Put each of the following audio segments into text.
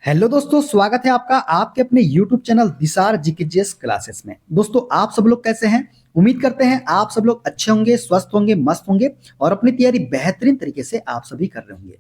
Hello दोस्तों, स्वागत है आपका आपके अपने YouTube चैनल दिसार जीकेजीएस क्लासेस में। दोस्तों, आप सब लोग कैसे हैं? उम्मीद करते हैं आप सब लोग अच्छे होंगे, स्वस्थ होंगे, मस्त होंगे और अपनी तैयारी बेहतरीन तरीके से आप सभी कर रहे होंगे।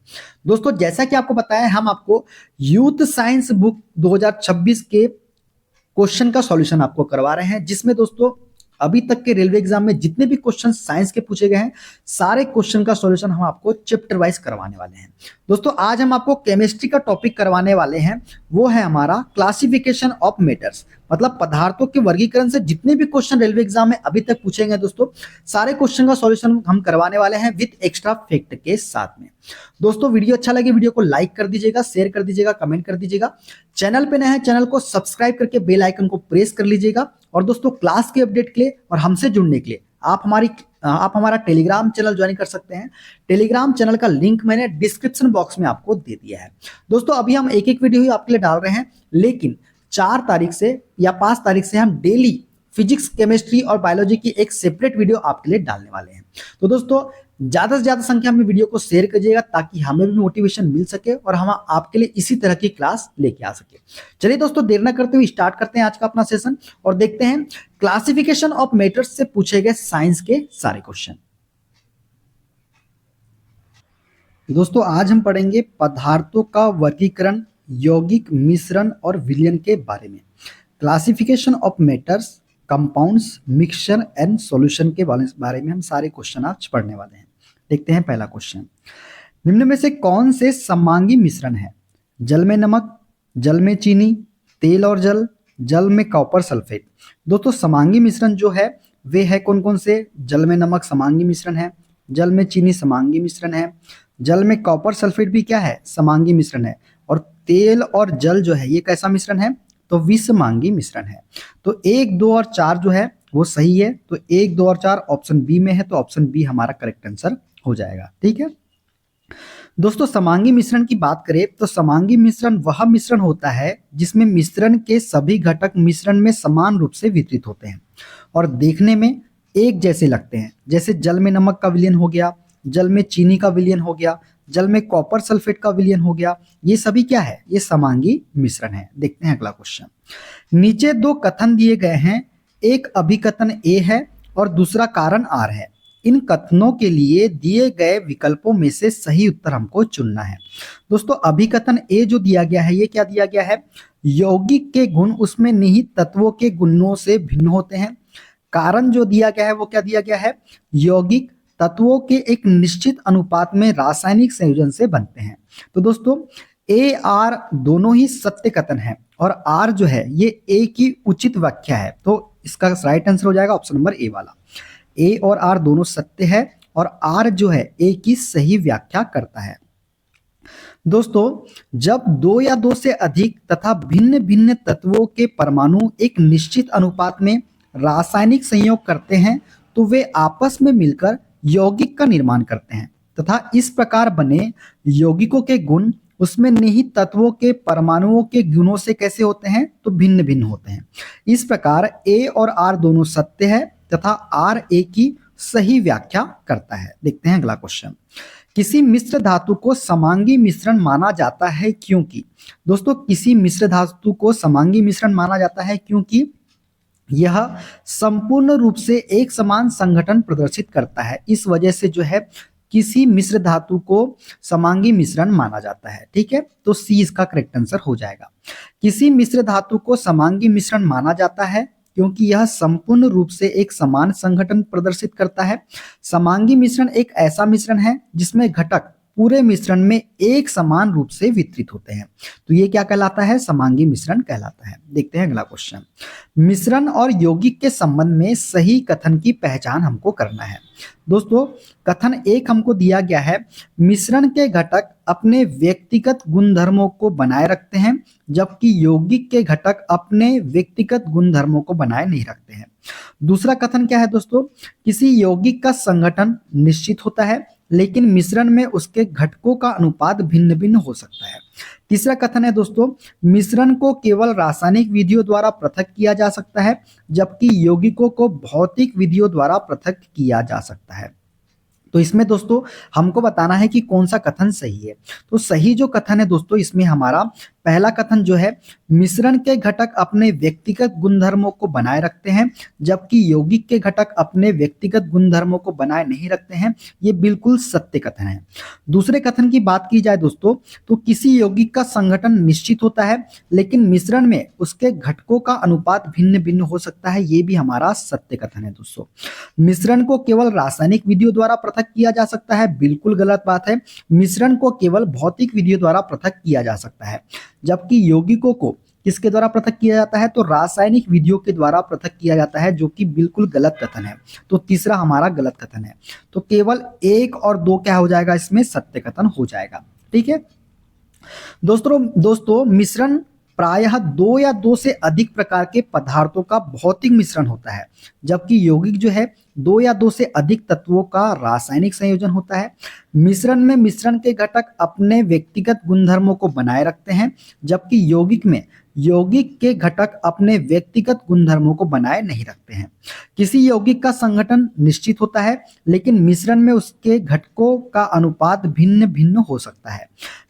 दोस्तों, जैसा कि आपको बताया, हम आपको यूथ साइंस बुक 2026 के क्वेश्चन का सॉल्यूशन आपको करवा रहे हैं, जिसमें दोस्तों अभी तक के रेलवे एग्जाम में जितने भी क्वेश्चन साइंस के पूछे गए हैं, सारे क्वेश्चन का सॉल्यूशन हम आपको चैप्टर वाइज करवाने वाले हैं। दोस्तों, आज हम आपको केमिस्ट्री का टॉपिक करवाने वाले हैं। वो है हमारा क्लासिफिकेशन ऑफ मेटर्स, मतलब पदार्थों के वर्गीकरण से जितने भी क्वेश्चन रेलवे एग्जाम में अभी तक पूछे गए दोस्तों, सारे क्वेश्चन का सॉल्यूशन हम करवाने वाले हैं विद एक्स्ट्रा फैक्ट के साथ में। दोस्तों, वीडियो अच्छा लगे वीडियो को लाइक कर दीजिएगा, शेयर कर दीजिएगा, कमेंट कर दीजिएगा। चैनल पे नए हैं चैनल को सब्सक्राइब करके बेल आइकन को प्रेस कर लीजिएगा। और दोस्तों, क्लास के अपडेट के लिए और हमसे जुड़ने के लिए आप हमारा टेलीग्राम चैनल ज्वाइन कर सकते हैं। टेलीग्राम चैनल का लिंक मैंने डिस्क्रिप्शन बॉक्स में आपको दे दिया है। दोस्तों, अभी हम एक एक वीडियो ही आपके लिए डाल रहे हैं, लेकिन 4 तारीख से या 5 तारीख से हम डेली फिजिक्स, केमिस्ट्री और बायोलॉजी की एक सेपरेट वीडियो आपके लिए डालने वाले हैं। तो दोस्तों, ज्यादा से ज्यादा संख्या में वीडियो को शेयर करिएगा ताकि हमें भी मोटिवेशन मिल सके और हम आपके लिए इसी तरह की क्लास लेके आ सके। चलिए दोस्तों, देर न करते हुए स्टार्ट करते हैं आज का अपना सेशन और देखते हैं क्लासिफिकेशन ऑफ मेटर्स से पूछे गए साइंस के सारे क्वेश्चन। दोस्तों, आज हम पढ़ेंगे पदार्थों का वर्गीकरण, यौगिक, मिश्रण और विलयन के बारे में। Classification of matters, compounds, mixture and solution के बारे में हम सारे क्वेश्चन आज पढ़ने वाले हैं। देखते हैं पहला क्वेश्चन। निम्न में से कौन से समांगी मिश्रण है? जल में नमक, जल में चीनी, तेल और जल, जल में कॉपर सल्फेट। दोस्तों, समांगी मिश्रण जो है वे है कौन कौन से? जल में नमक समांगी मिश्रण है, जल में चीनी समांगी मिश्रण है, जल में कॉपर सल्फेट भी क्या है? समांगी मिश्रण है। और तेल और जल जो है ये कैसा मिश्रण है? तो विषमांगी मिश्रण है। तो 1, 2 और 4 जो है वो सही है। तो 1, 2 और 4 ऑप्शन बी में है, तो ऑप्शन बी हमारा करेक्ट आंसर हो जाएगा। ठीक है दोस्तों, समांगी मिश्रण की बात करें तो समांगी मिश्रण वह मिश्रण होता है जिसमें मिश्रण के सभी घटक मिश्रण में समान रूप से वितरित होते हैं और देखने में एक जैसे लगते हैं। जैसे जल में नमक का विलयन हो गया, जल में चीनी का विलयन हो गया, जल में कॉपर सल्फेट का विलयन हो गया। ये सभी क्या है? ये समांगी मिश्रण है। देखते हैं अगला क्वेश्चन। नीचे 2 कथन दिए गए हैं, एक अभिकथन ए है और दूसरा कारण आर है। इन कथनों के लिए दिए गए विकल्पों में से सही उत्तर हमको चुनना है। दोस्तों, अभिकथन ए जो दिया गया है ये क्या दिया गया है? यौगिक के गुण उसमें निहित तत्वों के गुणों से भिन्न होते हैं। कारण जो दिया गया है वो क्या दिया गया है? यौगिक तत्वों के एक निश्चित अनुपात में रासायनिक संयोजन से बनते हैं। तो दोस्तों, ए आर दोनों ही सत्य कथन है और आर जो है ये ए की उचित व्याख्या है। तो इसका राइट आंसर हो जाएगा ऑप्शन नंबर ए वाला। ए और आर दोनों सत्य है और आर जो है ए की सही व्याख्या करता है। दोस्तों, जब 2 या 2 से अधिक तथा भिन्न भिन्न तत्वों के परमाणु एक निश्चित अनुपात में रासायनिक संयोग करते हैं तो वे आपस में मिलकर यौगिक का निर्माण करते हैं तथा इस प्रकार बने यौगिकों के गुण उसमें निहित तत्वों के परमाणुओं के गुणों से कैसे होते हैं? तो भिन्न भिन्न होते हैं। इस प्रकार ए और आर दोनों सत्य है तथा आर ए की सही व्याख्या करता है। देखते हैं अगला क्वेश्चन। किसी मिश्र धातु को समांगी मिश्रण माना जाता है क्योंकि? दोस्तों, किसी मिश्र धातु को समांगी मिश्रण माना जाता है क्योंकि यह संपूर्ण रूप से एक समान संगठन प्रदर्शित करता है। इस वजह से जो है किसी मिश्र धातु को समांगी मिश्रण माना जाता है। ठीक है, तो सी इसका करेक्ट आंसर हो जाएगा। किसी मिश्र धातु को समांगी मिश्रण माना जाता है क्योंकि यह संपूर्ण रूप से एक समान संगठन प्रदर्शित करता है। समांगी मिश्रण एक ऐसा मिश्रण है जिसमें घटक पूरे मिश्रण में एक समान रूप से वितरित होते हैं। तो ये क्या कहलाता है? समांगी मिश्रण कहलाता है। देखते हैं अगला क्वेश्चन। मिश्रण और यौगिक के संबंध में सही कथन की पहचान हमको करना है। दोस्तों, कथन एक हमको दिया गया है, मिश्रण के घटक अपने व्यक्तिगत गुणधर्मों को बनाए रखते हैं जबकि यौगिक के घटक अपने व्यक्तिगत गुणधर्मों को बनाए नहीं रखते हैं। दूसरा कथन क्या है दोस्तों? किसी यौगिक का संगठन निश्चित होता है लेकिन मिश्रण में उसके घटकों का अनुपात भिन्न भिन्न हो सकता है। तीसरा कथन है दोस्तों, मिश्रण को केवल रासायनिक विधियों द्वारा पृथक किया जा सकता है जबकि यौगिकों को भौतिक विधियों द्वारा पृथक किया जा सकता है। तो इसमें दोस्तों हमको बताना है कि कौन सा कथन सही है। तो सही जो कथन है दोस्तों इसमें हमारा पहला कथन जो है, मिश्रण के घटक अपने व्यक्तिगत गुणधर्मों को बनाए रखते हैं जबकि यौगिक के घटक अपने व्यक्तिगत गुणधर्मों को बनाए नहीं रखते हैं, ये बिल्कुल सत्य कथन है। दूसरे कथन की बात की जाए दोस्तों, तो किसी यौगिक का संगठन निश्चित होता है लेकिन मिश्रण में उसके घटकों का अनुपात भिन्न भिन्न हो सकता है, ये भी हमारा सत्य कथन है दोस्तों। मिश्रण को केवल रासायनिक विधियों द्वारा पृथक किया जा सकता है, बिल्कुल गलत बात है। मिश्रण को केवल भौतिक विधियों द्वारा पृथक किया जा सकता है, जबकि यौगिकों को किसके द्वारा पृथक किया जाता है, तो रासायनिक विधियों के द्वारा पृथक किया जाता है, जो कि बिल्कुल गलत कथन है। तो तीसरा हमारा गलत कथन है। तो केवल 1 और 2 क्या हो जाएगा, इसमें सत्य कथन हो जाएगा। ठीक है दोस्तों मिश्रण प्रायः 2 या 2 से अधिक प्रकार के पदार्थों का भौतिक मिश्रण होता है, जबकि यौगिक जो है 2 या 2 से अधिक तत्वों का रासायनिक संयोजन होता है। मिश्रण में मिश्रण के घटक अपने व्यक्तिगत गुणधर्मों को बनाए रखते हैं, जबकि यौगिक में यौगिक के घटक अपने व्यक्तिगत गुणधर्मों को बनाए नहीं रखते हैं। किसी यौगिक का संगठन निश्चित होता है लेकिन मिश्रण में उसके घटकों का अनुपात भिन्न भिन्न हो सकता है।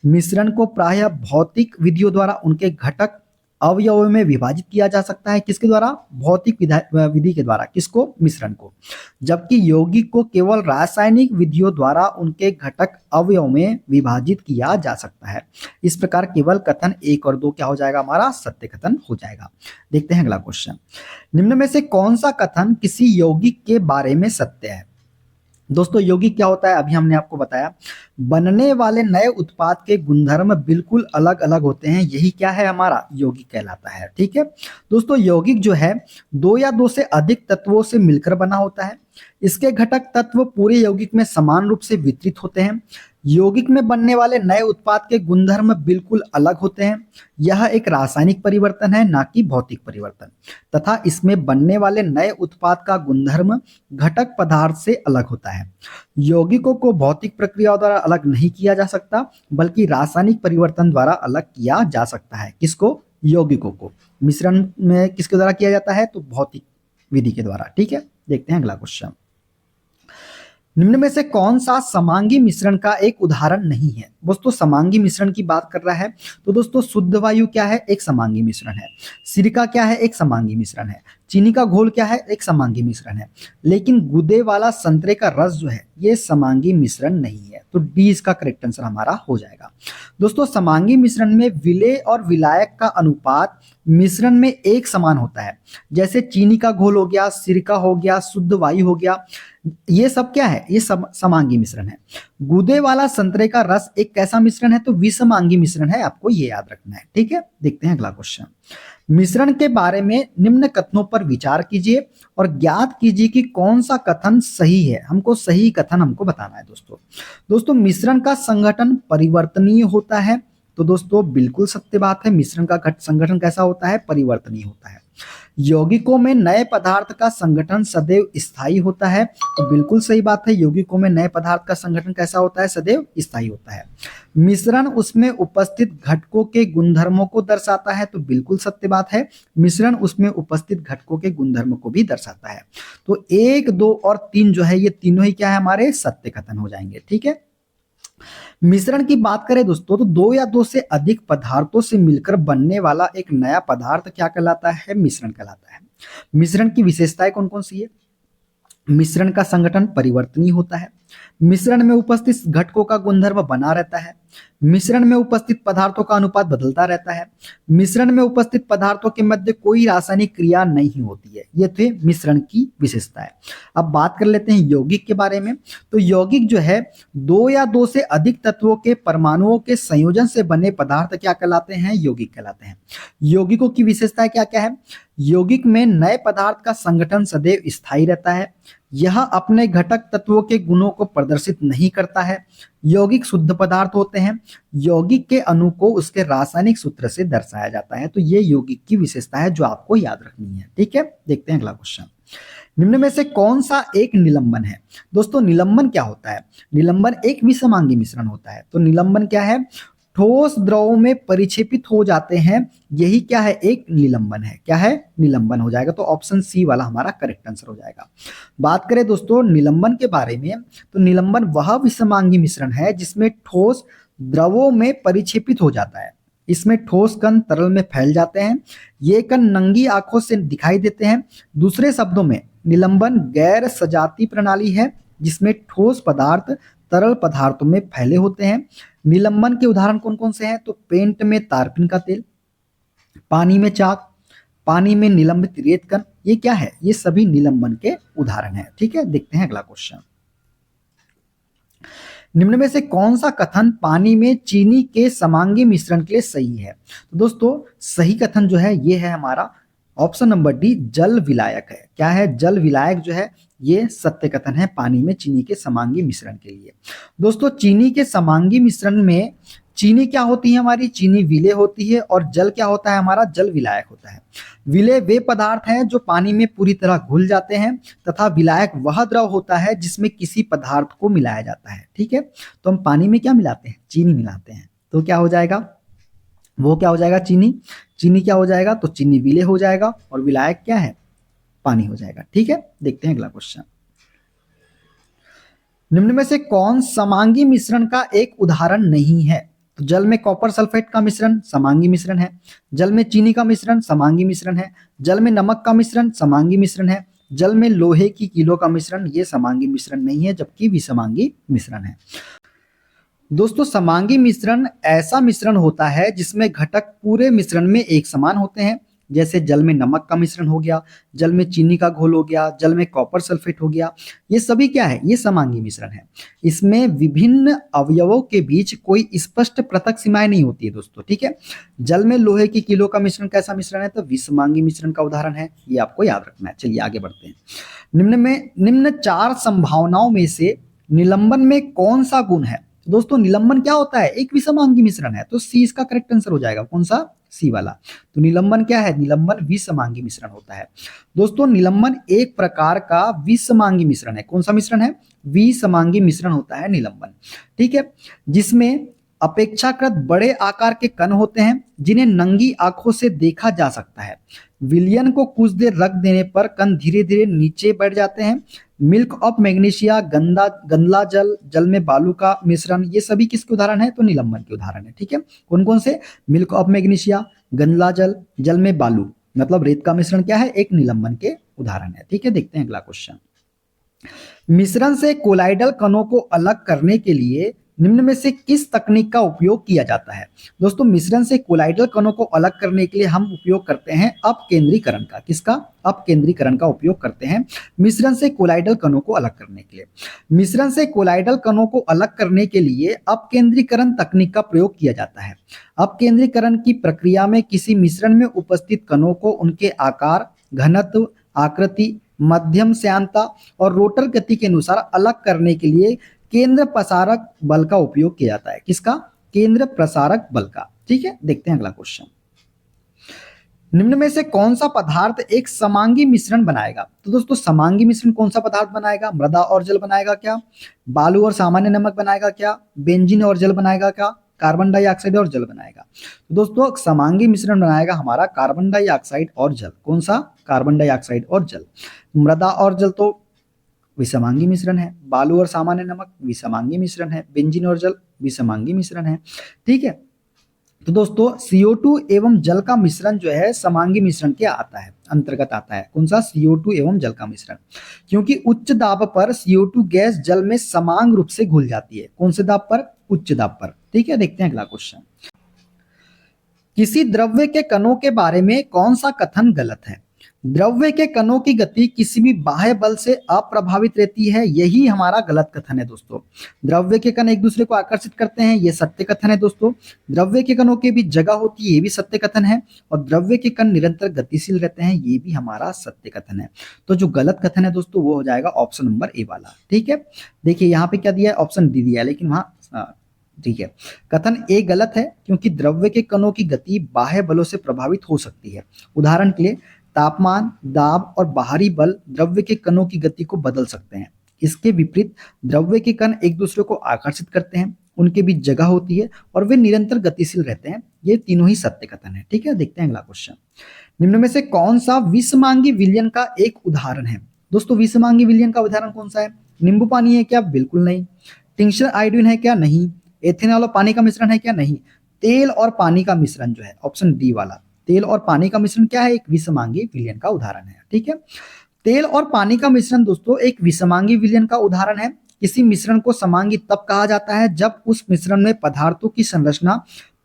मिश्रण को प्रायः भौतिक विधियों द्वारा उनके घटक अवयवों में विभाजित किया जा सकता है, किसके द्वारा, भौतिक विधि के द्वारा, किसको, मिश्रण को, जबकि यौगिक को केवल रासायनिक विधियों द्वारा उनके घटक अवयव में विभाजित किया जा सकता है। इस प्रकार केवल कथन 1 और 2 क्या हो जाएगा, हमारा सत्य कथन हो जाएगा। देखते हैं अगला क्वेश्चन, निम्न में से कौन सा कथन किसी यौगिक के बारे में सत्य है। दोस्तों यौगिक क्या होता है, अभी हमने आपको बताया, बनने वाले नए उत्पाद के गुणधर्म बिल्कुल अलग अलग होते हैं, यही क्या है, हमारा यौगिक कहलाता है। ठीक है दोस्तों, यौगिक जो है 2 या 2 से अधिक तत्वों से मिलकर बना होता है। इसके घटक तत्व पूरे यौगिक में समान रूप से वितरित होते हैं। यौगिक में बनने वाले नए उत्पाद के गुणधर्म बिल्कुल अलग होते हैं। यह एक रासायनिक परिवर्तन है, ना कि भौतिक परिवर्तन, तथा इसमें बनने वाले नए उत्पाद का गुणधर्म घटक पदार्थ से अलग होता है। यौगिकों को भौतिक प्रक्रियाओं द्वारा अलग नहीं किया जा सकता, बल्कि रासायनिक परिवर्तन द्वारा अलग किया जा सकता है। किसको, यौगिकों को। मिश्रण में किसके द्वारा किया जाता है, तो भौतिक विधि के द्वारा। ठीक है, देखते हैं अगला क्वेश्चन, निम्न में से कौन सा समांगी मिश्रण का एक उदाहरण नहीं है। दोस्तों समांगी मिश्रण की बात कर रहा है, तो दोस्तों शुद्ध वायु क्या है, एक समांगी मिश्रण है। सिरका क्या है, एक समांगी मिश्रण है। चीनी का घोल क्या है, एक समांगी मिश्रण है। लेकिन गूदे वाला संतरे का रस जो है, ये समांगी मिश्रण नहीं है। तो डी इसका करेक्ट आंसर हमारा हो जाएगा। दोस्तों समांगी मिश्रण में विलेय और विलायक का अनुपात मिश्रण में एक समान होता है। जैसे चीनी का घोल हो गया, सिरका हो गया, शुद्ध वायु हो गया, ये सब क्या है, ये सब समांगी मिश्रण है। गूदे वाला संतरे का रस एक कैसा मिश्रण है, तो विसमांगी मिश्रण है, आपको ये याद रखना है। ठीक है, देखते हैं अगला क्वेश्चन, मिश्रण के बारे में निम्न कथनों पर विचार कीजिए और ज्ञात कीजिए कि कौन सा कथन सही है। हमको सही कथन हमको बताना है दोस्तों मिश्रण का संगठन परिवर्तनीय होता है, तो दोस्तों बिल्कुल सत्य बात है। मिश्रण का संगठन कैसा होता है, परिवर्तनीय होता है। यौगिकों में नए पदार्थ का संगठन सदैव स्थायी होता है, तो बिल्कुल सही बात है। यौगिकों में नए पदार्थ का संगठन कैसा होता है, सदैव स्थायी होता है। मिश्रण उसमें उपस्थित घटकों के गुणधर्मों को दर्शाता है, तो बिल्कुल सत्य बात है। मिश्रण उसमें उपस्थित घटकों के गुणधर्मों को भी दर्शाता है। तो 1, 2 और 3 जो है, ये तीनों ही क्या है, हमारे सत्य कथन हो जाएंगे। ठीक है, मिश्रण की बात करें दोस्तों, तो 2 या 2 से अधिक पदार्थों से मिलकर बनने वाला एक नया पदार्थ क्या कहलाता है, मिश्रण कहलाता है। मिश्रण की विशेषताएं कौन कौन सी है, मिश्रण का संगठन परिवर्तनीय होता है। मिश्रण में उपस्थित घटकों का गुणधर्म बना रहता है। मिश्रण में उपस्थित पदार्थों का अनुपात बदलता रहता है। मिश्रण में उपस्थित पदार्थों के मध्य कोई रासायनिक क्रिया नहीं होती है। ये थे मिश्रण की विशेषताएं। अब बात कर लेते हैं यौगिक के बारे में। तो यौगिक जो है 2 या 2 से अधिक तत्वों के परमाणुओं के संयोजन से बने पदार्थ क्या कहलाते हैं, यौगिक कहलाते हैं। यौगिकों की विशेषताएं क्या क्या है, यौगिक में नए पदार्थ का संगठन सदैव स्थायी रहता है। यह अपने घटक तत्वों के गुणों को प्रदर्शित नहीं करता है। यौगिक शुद्ध पदार्थ होते हैं। यौगिक के अणु को उसके रासायनिक सूत्र से दर्शाया जाता है। तो ये यौगिक की विशेषता है जो आपको याद रखनी है। ठीक है, देखते हैं अगला क्वेश्चन, निम्न में से कौन सा एक निलंबन है। दोस्तों निलंबन क्या होता है, निलंबन एक विसमांगी मिश्रण होता है। तो निलंबन क्या है, ठोस द्रव में परिक्षेपित हो जाते हैं, यही क्या है, एक निलंबन है। क्या है, निलंबन हो जाएगा। तो ऑप्शन सी वाला हमारा करेक्ट आंसर हो जाएगा। बात करें दोस्तों निलंबन के बारे में, तो निलंबन वह विसमांगी मिश्रण है जिसमें ठोस द्रवों में परिक्षेपित हो जाता है। इसमें ठोस कण तरल में फैल जाते हैं। ये कण नंगी आंखों से दिखाई देते हैं। दूसरे शब्दों में निलंबन गैर सजातीय प्रणाली है जिसमें ठोस पदार्थ तरल पदार्थों में फैले होते हैं। निलंबन के उदाहरण कौन कौन से हैं? तो पेंट में तारपीन का तेल, पानी में चाक, पानी में निलंबित रेत कण, ये क्या है? ये सभी निलंबन के उदाहरण हैं। ठीक है, देखते हैं अगला क्वेश्चन। निम्न में से कौन सा कथन पानी में चीनी के समांगी मिश्रण के लिए सही है? तो दोस्तों सही कथन जो है ये है हमारा ऑप्शन नंबर डी, जल विलायक है। क्या है? जल विलायक जो है ये सत्य कथन है पानी में चीनी के समांगी मिश्रण के लिए। दोस्तों चीनी के समांगी मिश्रण में चीनी क्या होती है? हमारी चीनी विलेय होती है और जल क्या होता है? हमारा जल विलायक होता है। विलेय वे पदार्थ हैं जो पानी में पूरी तरह घुल जाते हैं तथा विलायक वह द्रव होता है जिसमें किसी पदार्थ को मिलाया जाता है। ठीक है, तो हम पानी में क्या मिलाते हैं? चीनी मिलाते हैं। तो क्या हो जाएगा? वो क्या हो जाएगा? चीनी। चीनी क्या हो जाएगा? तो चीनी विलेय हो जाएगा और विलायक क्या है? पानी हो जाएगा। ठीक है, देखते हैं अगला क्वेश्चन। निम्न में से कौन समांगी मिश्रण का एक उदाहरण नहीं है? तो जल में कॉपर सल्फेट का मिश्रण समांगी मिश्रण है। जल में चीनी का मिश्रण समांगी मिश्रण है। जल में नमक का मिश्रण समांगी मिश्रण है। जल में लोहे की कीलो का मिश्रण ये समांगी मिश्रण नहीं है जबकि विसमांगी मिश्रण है। दोस्तों समांगी मिश्रण ऐसा मिश्रण होता है जिसमें घटक पूरे मिश्रण में एक समान होते हैं। जैसे जल में नमक का मिश्रण हो गया, जल में चीनी का घोल हो गया, जल में कॉपर सल्फेट हो गया, ये सभी क्या है? ये समांगी मिश्रण है। इसमें विभिन्न अवयवों के बीच कोई स्पष्ट पृथक सीमाएं नहीं होती है दोस्तों। ठीक है, जल में लोहे की कीलो का मिश्रण कैसा मिश्रण है? तो विसमांगी मिश्रण का उदाहरण है, ये आपको याद रखना है। चलिए आगे बढ़ते हैं। निम्न चार संभावनाओं में से निलंबन में कौन सा गुण है? दोस्तों निलंबन क्या होता है? एक विसमांगी मिश्रण है, तो सी इसका करेक्ट आंसर हो जाएगा। कौन सा? सी वाला। तो निलंबन क्या है? निलंबन विसमांगी मिश्रण होता है। दोस्तों निलंबन एक प्रकार का विसमांगी मिश्रण है। कौन सा मिश्रण है? विसमांगी मिश्रण होता है निलंबन। ठीक है, जिसमें अपेक्षाकृत बड़े आकार के कण होते हैं जिन्हें नंगी आंखों से देखा जा सकता है। विलयन को कुछ देर रख देने पर कण धीरे धीरे नीचे बैठ जाते हैं। मिल्क ऑफ मैग्नीशिया, गंदला जल, जल में बालू का मिश्रण, ये सभी किसके उदाहरण है? तो निलंबन के उदाहरण है। ठीक है, कौन कौन से? मिल्क ऑफ मैग्नीशिया, गंदला जल, जल में बालू मतलब रेत का मिश्रण क्या है? एक निलंबन के उदाहरण है। ठीक है, देखते हैं अगला क्वेश्चन। मिश्रण से कोलाइडल कणों को अलग करने के लिए निम्न में से किस तकनीक का उपयोग किया जाता है? दोस्तों मिश्रण से कोलाइडल कणों को अलग करने के लिए हम उपयोग करते हैं अपकेंद्रीकरण का। किसका? अपकेंद्रीकरण का उपयोग करते हैं मिश्रण से कोलाइडल कणों को अलग करने के लिए। मिश्रण से कोलाइडल कणों को अलग करने के लिए अपकेंद्रीकरण तकनीक का प्रयोग किया जाता है। अपकेंद्रीकरण की प्रक्रिया में किसी मिश्रण में उपस्थित कणों को उनके आकार, घनत्व, आकृति, मध्यम श्यानता और रोटर गति के अनुसार अलग करने के लिए केंद्र प्रसारक बल का उपयोग किया जाता है। किसका? केंद्र प्रसारक बल का। ठीक है, देखते हैं अगला क्वेश्चन। निम्न में से कौन सा पदार्थ एक समांगी मिश्रण बनाएगा? तो दोस्तों समांगी मिश्रण कौन सा पदार्थ बनाएगा? मृदा और जल बनाएगा क्या? बालू और सामान्य नमक बनाएगा क्या? बेंजीन और जल बनाएगा क्या? कार्बन डाइऑक्साइड और जल बनाएगा? तो दोस्तों समांगी मिश्रण बनाएगा हमारा कार्बन डाइऑक्साइड और जल। कौन सा? कार्बन डाइऑक्साइड और जल। मृदा और जल तो विसमांगी मिश्रण है। बालू और सामान्य नमक विसमांगी मिश्रण है। बेंजीन और जल विसमांगी मिश्रण है। ठीक है, तो दोस्तों CO2 एवं जल का मिश्रण जो है समांगी मिश्रण के आता है, अंतर्गत आता है। कौन सा? CO2 एवं जल का मिश्रण, क्योंकि उच्च दाब पर CO2 गैस जल में समान रूप से घुल जाती है। कौन से दाब पर? उच्च दाब पर। ठीक है, देखते हैं अगला क्वेश्चन। किसी द्रव्य के कणों के बारे में कौन सा कथन गलत है? द्रव्य के कणों की गति किसी भी बाह्य बल से अप्रभावित रहती है, यही हमारा गलत कथन है दोस्तों। द्रव्य के कण एक दूसरे को आकर्षित करते हैं, यह सत्य कथन है दोस्तों। द्रव्य के कणों के बीच जगह होती है, ये भी सत्य कथन है। और द्रव्य के कण निरंतर गतिशील रहते हैं, ये भी हमारा सत्य कथन है। तो जो गलत कथन है दोस्तों वो हो जाएगा ऑप्शन नंबर ए वाला। ठीक है, देखिए यहाँ पे क्या दिया है? ऑप्शन डी दिया है, लेकिन वहां ठीक है, कथन ए गलत है क्योंकि द्रव्य के कणों की गति बाह्य बलों से प्रभावित हो सकती है। उदाहरण के लिए तापमान, दाब और बाहरी बल द्रव्य के कणों की गति को बदल सकते हैं। इसके विपरीत द्रव्य के कण एक दूसरे को आकर्षित करते हैं, उनके बीच जगह होती है और वे निरंतर गतिशील रहते हैं। ये तीनों ही सत्य कथन है। ठीक है, देखते हैं अगला क्वेश्चन। निम्न में से कौन सा विषमांगी विलयन का एक उदाहरण है? दोस्तों विषमांगी विलयन का उदाहरण कौन सा है? नींबू पानी है क्या? बिल्कुल नहीं। टिंक्चर आयोडीन है क्या? नहीं। एथेनॉल और पानी का मिश्रण है क्या? नहीं। तेल और पानी का मिश्रण जो है, ऑप्शन डी वाला, तेल और पानी का मिश्रण क्या है, एक विषमांगी विलयन का उदाहरण है। ठीक है, तेल और पानी का मिश्रण दोस्तों एक विषमांगी विलयन का उदाहरण है। किसी मिश्रण को समांगी तब कहा जाता है जब उस मिश्रण में पदार्थों की संरचना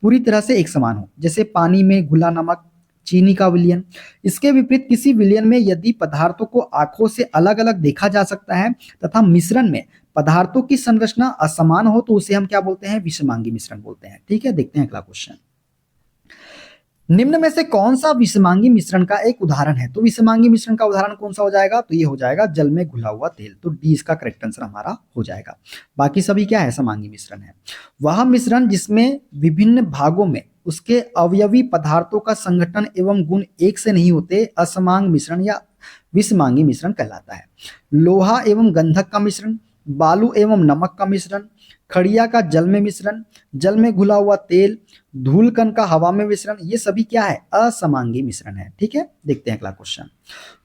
पूरी तरह से एक समान हो, जैसे पानी में घुला नमक, चीनी का विलयन। इसके विपरीत किसी विलयन में यदि पदार्थों को आंखों से अलग अलग देखा जा सकता है तथा मिश्रण में पदार्थों की संरचना असमान हो तो उसे हम क्या बोलते हैं, विषमांगी मिश्रण बोलते हैं। ठीक है, देखते हैं अगला क्वेश्चन। निम्न में से कौन सा विषमांगी मिश्रण का एक उदाहरण है? तो विषमांगी मिश्रण का उदाहरण कौन सा हो जाएगा, तो ये हो जाएगा जल में घुला हुआ तेल। तो डी इसका करेक्ट आंसर हमारा हो जाएगा। बाकी सभी क्या है, समांगी मिश्रण है। वह मिश्रण जिसमें विभिन्न भागों में उसके अवयवी पदार्थों का संगठन एवं गुण एक से नहीं होते असमांग मिश्रण या विषमांगी मिश्रण कहलाता है। लोहा एवं गंधक का मिश्रण, बालू एवं नमक का मिश्रण, खड़िया का जल में मिश्रण, जल में घुला हुआ तेल, धूल कण का हवा में मिश्रण, ये सभी क्या है, असमांगी मिश्रण है। ठीक है, देखते हैं अगला क्वेश्चन।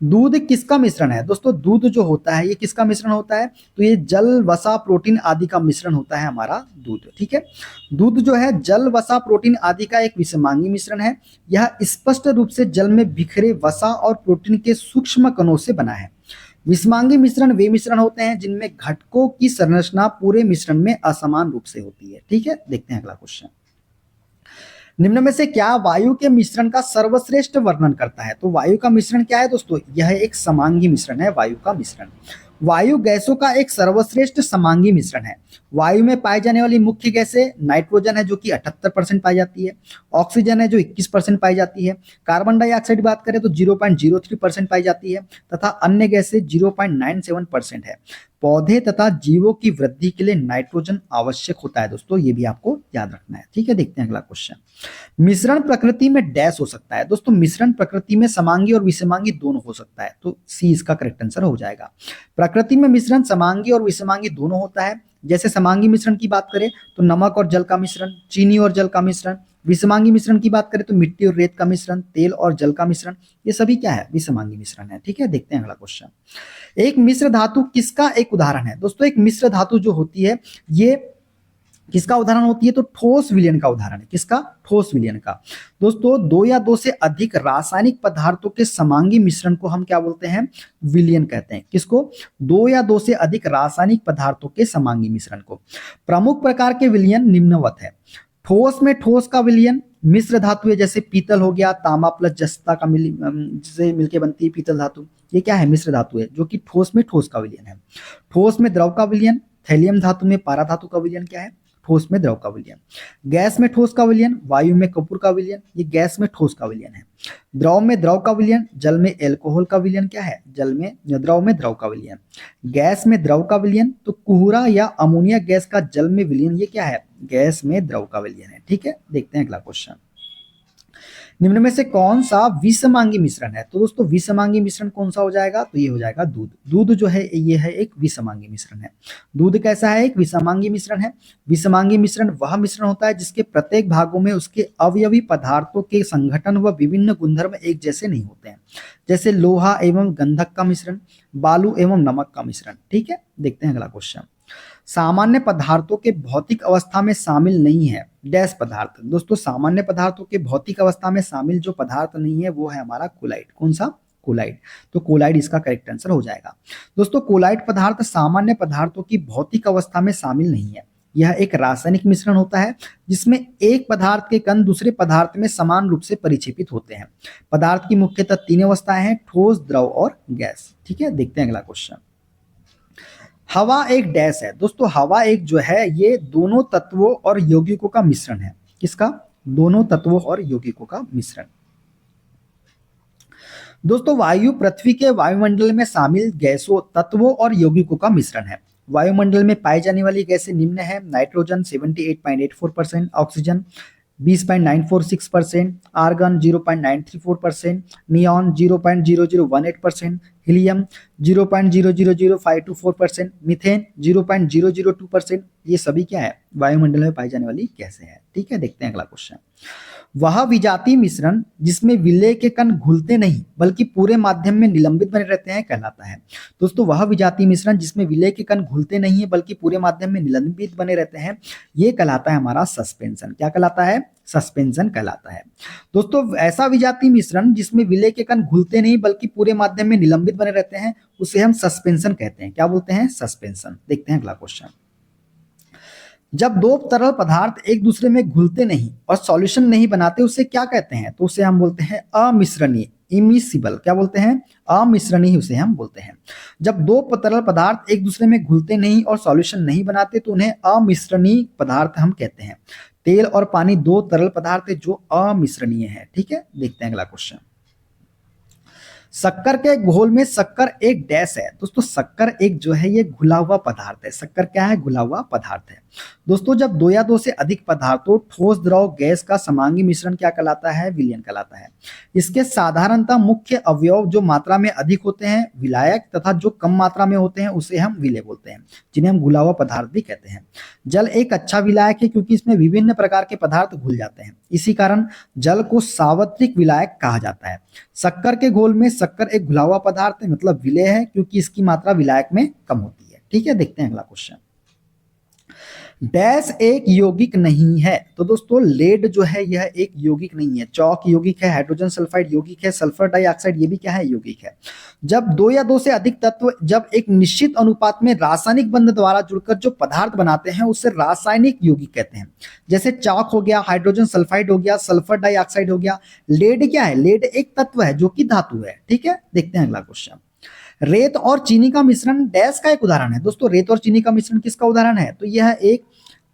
दूध किसका मिश्रण है? दोस्तों दूध जो होता है ये किसका मिश्रण होता है, तो ये जल, वसा, प्रोटीन आदि का मिश्रण होता है हमारा दूध। ठीक है, दूध जो है जल, वसा, प्रोटीन आदि का एक विषमांगी मिश्रण है। यह स्पष्ट रूप से जल में बिखरे वसा और प्रोटीन के सूक्ष्म कणों से बना है। विषमांगी मिश्रण वे मिश्रण होते हैं जिनमें घटकों की संरचना पूरे मिश्रण में असमान रूप से होती है। ठीक है, देखते हैं अगला क्वेश्चन। निम्न में से क्या वायु के मिश्रण का सर्वश्रेष्ठ वर्णन करता है? तो वायु का मिश्रण क्या है दोस्तों, यह एक समांगी मिश्रण है। वायु का मिश्रण, वायु गैसों का एक सर्वश्रेष्ठ समांगी मिश्रण है। वायु में पाई जाने वाली मुख्य गैसें नाइट्रोजन है जो कि 78% पाई जाती है, ऑक्सीजन है जो 21% पाई जाती है, कार्बन डाइऑक्साइड की बात करें तो 0.03% पाई जाती है तथा अन्य गैसें 0.97% है। पौधे तथा जीवों की वृद्धि के लिए नाइट्रोजन आवश्यक होता है दोस्तों, ये भी आपको याद रखना है। ठीक है, देखते हैं अगला क्वेश्चन। मिश्रण प्रकृति में डैश हो सकता है? दोस्तों मिश्रण प्रकृति में समांगी और विषमांगी दोनों हो सकता है, तो सी इसका करेक्ट आंसर हो जाएगा। प्रकृति में मिश्रण समांगी और विषमांगी दोनों होता है। जैसे समांगी मिश्रण की बात करें तो नमक और जल का मिश्रण, चीनी और जल का मिश्रण। विषमांगी मिश्रण की बात करें तो मिट्टी और रेत का मिश्रण, तेल और जल का मिश्रण, ये सभी क्या है, विषमांगी मिश्रण है। ठीक है, देखते हैं अगला क्वेश्चन। एक मिश्र धातु किसका एक उदाहरण है? दोस्तों एक मिश्र धातु जो होती है ये किसका उदाहरण होती है, तो ठोस विलयन का उदाहरण है। किसका, ठोस विलयन का। दोस्तों दो या दो से अधिक रासायनिक पदार्थों के समांगी मिश्रण को हम क्या बोलते हैं, विलयन कहते हैं। किसको, दो या दो से अधिक रासायनिक पदार्थों के समांगी मिश्रण को। प्रमुख प्रकार के विलयन निम्नवत है। ठोस में ठोस का विलयन, मिश्र धातु है जैसे पीतल हो गया, तांबा प्लस जस्ता का जिसे मिलकर बनती है पीतल धातु, ये क्या है, मिश्र धातु है जो कि ठोस में ठोस का विलयन है। ठोस में द्रव का विलयन, थैलियम धातु में पारा धातु का विलयन क्या है, ठोस में द्रव का विलयन। गैस में ठोस का विलयन, वायु में कपूर का विलयन, ये गैस में ठोस का विलयन है। द्रव में द्रव का विलयन, जल में एल्कोहल का विलयन क्या है, जल में द्रव में द्रव का विलयन। गैस में द्रव का विलयन, तो कुहरा या अमोनिया गैस का जल में विलयन, ये क्या है, गैस में द्रव का विलयन है। ठीक है, देखते हैं अगला क्वेश्चन। निम्न में से कौन सा विषमांगी मिश्रण है? तो दोस्तों विषमांगी मिश्रण कौन सा हो जाएगा, तो ये हो जाएगा दूध। दूध जो है ये है एक विषमांगी मिश्रण है। दूध कैसा है, एक विषमांगी मिश्रण है। विषमांगी मिश्रण वह मिश्रण होता है जिसके प्रत्येक भागों में उसके अवयवी पदार्थों के संगठन व विभिन्न गुणधर्म एक जैसे नहीं होते हैं, जैसे लोहा एवं गंधक का मिश्रण, बालू एवं नमक का मिश्रण। ठीक है, देखते हैं अगला क्वेश्चन। सामान्य पदार्थों के भौतिक अवस्था में शामिल नहीं है डैश पदार्थ। दोस्तों सामान्य पदार्थों के भौतिक अवस्था में शामिल जो पदार्थ नहीं है वो है हमारा कोलाइड। कौन सा, कोलाइड। तो कोलाइड इसका करेक्ट आंसर हो जाएगा। दोस्तों कोलाइड पदार्थ सामान्य पदार्थों की भौतिक अवस्था में शामिल नहीं है। यह एक रासायनिक मिश्रण होता है जिसमें एक पदार्थ के कण दूसरे पदार्थ में समान रूप से परिक्षेपित होते हैं। पदार्थ की मुख्यतः तीन अवस्थाएं हैं, ठोस, द्रव और गैस। ठीक है, देखते हैं अगला क्वेश्चन। हवा एक डैश है? दोस्तों हवा एक जो है ये दोनों तत्वों और यौगिकों का मिश्रण है। किसका, दोनों तत्वों और यौगिकों का मिश्रण। दोस्तों वायु पृथ्वी के वायुमंडल में शामिल गैसों, तत्वों और यौगिकों का मिश्रण है। वायुमंडल में पाई जाने वाली गैसें निम्न है। Nitrogen 78.84%, oxygen 20.946%, argon 0.934%, neon 0.0018%, helium 0.00052%, methane 0.002%। ये सभी क्या है, वायुमंडल में पाई जाने वाली गैसें हैं। ठीक है, देखते हैं अगला क्वेश्चन। वह विजातीय मिश्रण जिसमें विलेय के कण घुलते नहीं बल्कि पूरे माध्यम में निलंबित बने रहते हैं कहलाता है। दोस्तों, वह विजातीय मिश्रण जिसमें विलेय के कण घुलते नहीं है बल्कि पूरे माध्यम में निलंबित बने रहते हैं, ये कहलाता है हमारा सस्पेंशन। क्या कहलाता है? सस्पेंशन कहलाता है। दोस्तों, ऐसा विजातीय मिश्रण जिसमें विलेय के कण घुलते नहीं बल्कि पूरे माध्यम में निलंबित बने रहते हैं, उसे हम सस्पेंशन कहते हैं। क्या बोलते हैं? सस्पेंशन। देखते हैं अगला क्वेश्चन। जब दो तरल पदार्थ एक दूसरे में घुलते नहीं और सॉल्यूशन नहीं बनाते, उसे क्या कहते हैं? तो उसे हम बोलते हैं अमिश्रणीय, इमिसिबल। क्या बोलते हैं? अमिश्रणीय उसे हम बोलते हैं। जब दो तरल पदार्थ एक दूसरे में घुलते नहीं और सॉल्यूशन नहीं बनाते तो उन्हें अमिश्रणीय पदार्थ हम कहते हैं। तेल और पानी दो तरल पदार्थ है जो अमिश्रणीय है। ठीक है, देखते हैं अगला क्वेश्चन। शक्कर के घोल में शक्कर एक डैश है। दोस्तों, शक्कर एक जो है ये घुला हुआ पदार्थ है। शक्कर क्या है? घुला हुआ पदार्थ है। दोस्तों, जब दो या दो से अधिक पदार्थों ठोस द्रव गैस का समांगी मिश्रण क्या कहलाता है? विलयन कहलाता है। इसके साधारणतः मुख्य अवयव जो मात्रा में अधिक होते हैं विलायक तथा जो कम मात्रा में होते हैं उसे हम विलेय बोलते हैं, जिन्हें हम घुला हुआ पदार्थ भी कहते हैं। जल एक अच्छा विलायक है क्योंकि इसमें विभिन्न प्रकार के पदार्थ घुल जाते हैं, इसी कारण जल को सार्वत्रिक विलायक कहा जाता है। शक्कर के घोल में शक्कर एक घुला हुआ पदार्थ है, मतलब विलेय है, क्योंकि इसकी मात्रा विलायक में कम होती है। ठीक है, देखते हैं अगला क्वेश्चन। डैश एक यौगिक नहीं है। तो दोस्तों, लेड जो है यह एक यौगिक नहीं है। चौक यौगिक है, हाइड्रोजन सल्फाइड यौगिक है, सल्फर डाइऑक्साइड ये भी क्या है? यौगिक है। जब दो या दो से अधिक तत्व जब एक निश्चित अनुपात में रासायनिक बंध द्वारा जुड़कर जो पदार्थ बनाते हैं उसे रासायनिक यौगिक कहते हैं। जैसे चौक हो गया, हाइड्रोजन सल्फाइड हो गया, सल्फर डाइऑक्साइड हो गया। लेड क्या है? लेड एक तत्व है जो कि धातु है। ठीक है, देखते हैं अगला क्वेश्चन। रेत और चीनी का मिश्रण डैश का एक उदाहरण है। दोस्तों, रेत और चीनी का मिश्रण किसका उदाहरण है? तो यह एक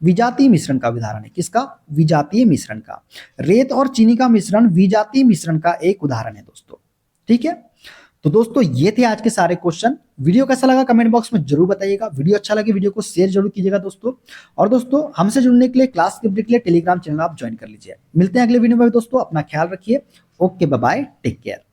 विजातीय मिश्रण का उदाहरण है। किसका? विजातीय मिश्रण का। रेत और चीनी का मिश्रण विजातीय मिश्रण का एक उदाहरण है दोस्तों। ठीक है, तो दोस्तों ये थे आज के सारे क्वेश्चन। वीडियो कैसा लगा कमेंट बॉक्स में जरूर बताइएगा। वीडियो अच्छा लगे वीडियो को शेयर जरूर कीजिएगा दोस्तों। और दोस्तों, हमसे जुड़ने के लिए, क्लास के लिए टेलीग्राम चैनल आप ज्वाइन कर लीजिए। मिलते हैं अगले वीडियो में दोस्तों। अपना ख्याल रखिए। Okay, bye bye, take care.